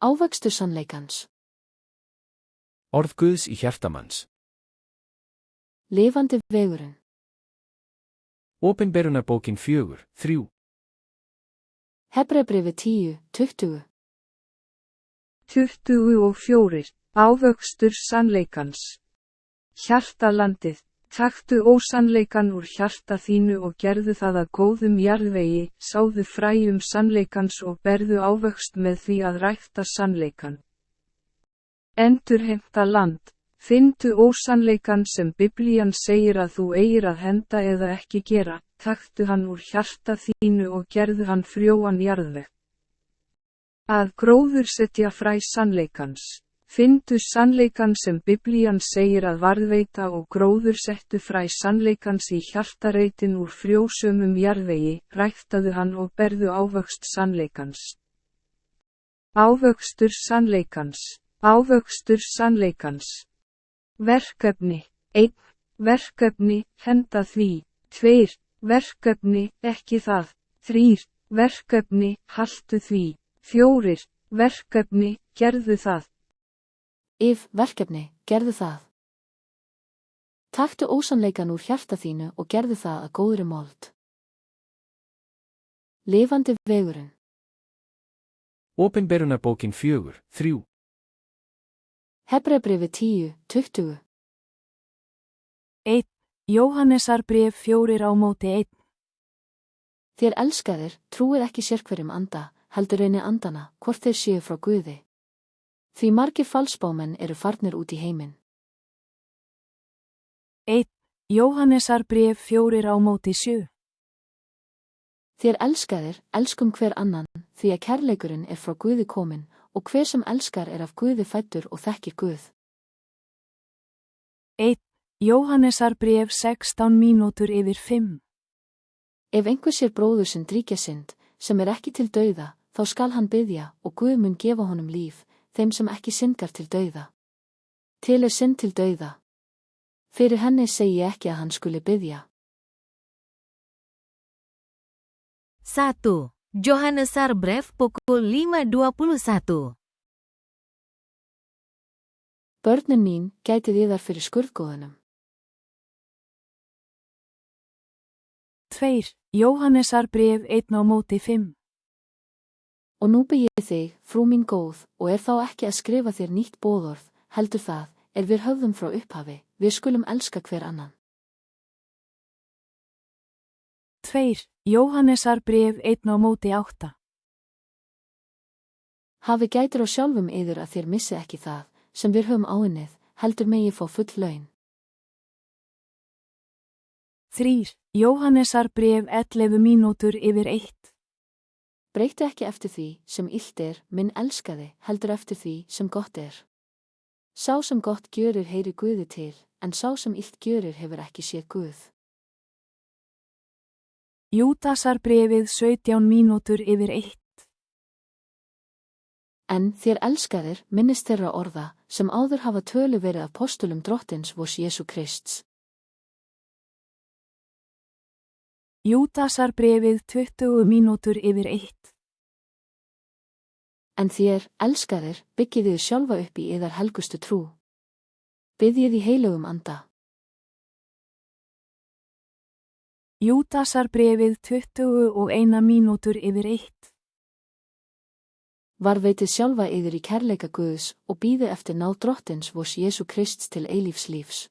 Ávöxtur sannleikans. Orð Guðs í hjarta manns. Lifandi vegurinn. Opinberunarbókin 4:3. Hebreabréfið 10:20. 24. Ávöxtur sannleikans. Hjartalandið, taktu ósannleikan úr hjarta þínu og gerðu það að góðum jarðvegi, sáðu fræjum sannleikans og berðu ávöxt með því að rækta sannleikan. Endurheimta land, finndu ósannleikan sem Biblían segir að þú eigir að henda eða ekki gera, taktu hann úr hjarta þínu og gerðu hann frjóan jarðveg. Að gróðursetja fræ sannleikans. Finndu sannleikan sem Biblían segir að varðveita og gróðursettu fræ sannleikans í hjartareitin úr frjósömum jarðvegi, ræktaðu hann og berðu ávöxt sannleikans. Ávöxtur sannleikans. Ávöxtur sannleikans. Verkefni. 1. Verkefni, henda því. 2. Verkefni, ekki það. 3. Verkefni, haltu því. 4. Verkefni, gerðu það. Verkefni, gerðu það. Taktu ósannleikan úr hjarta þínu og gerðu það að góðri mold. Lifandi vegurinn. Opinberunarbókin 4:3. Hebreabréfið 10:20. 1. Jóhannesarbréf 4:1. Þér elskaðir, trúið ekki sérhverjum anda, heldur reyni andana, hvort þeir séu frá Guði. Því margir falsbámenn eru farnir út í heiminn. 1. Jóhannesarbréf 4:7. Þér elskaðir, elskum hver annan, því að kærleikurinn er frá Guði kominn, og hver sem elskar er af Guði fæddur og þekkir Guð. 1. Jóhannesarbréf 16:5. Ef einhver sér bróður sinn dríkja synd, sem er ekki til dauða, þá skal hann biðja, og Guð mun gefa honum líf, þeim sem ekki syndgar til dauða. Til er synd til dauða. Fyrir henni segi ég ekki að hann skuli biðja. 1. Johannesarbrev pukul 5:21. Börnin mín, gætið yðar fyrir skurðgóðunum. 2. Jóhannesarbréf 1:5. Og nú bið ég þig, frú mín góð, og er þá ekki að skrifa þér nýtt boðorð, heldur það, við höfðum frá upphafi, við skulum elska hver annan. 2. Jóhannesarbréf 1:8. Hafi gætir á sjálfum yður að þér missi ekki það, sem við höfum áunnið, heldur megi fá full laun. 3. Jóhannesarbréf 11:1. Breyttu ekki eftir því, sem illt er, minn elskaði, heldur eftir því, sem gott er. Sá sem gott gjörir heyri Guði til, en sá sem illt gjörir hefur ekki séð Guð. Júdasarbréfið 17:1. En þér elskaðir, minnist þeirra orða, sem áður hafa tölu verið apostulum drottins vors Jesú Krists. Júdasarbréfið 20:1. En þér, elskaðir, byggið þið sjálfa upp í yðar helgustu trú. Biðjið í heilögum anda. Júdasarbréfið 21:1. Varðveitið sjálfa yður í kærleika Guðs og bíðið eftir náð drottins vors Jesú Krists til eilífs lífs.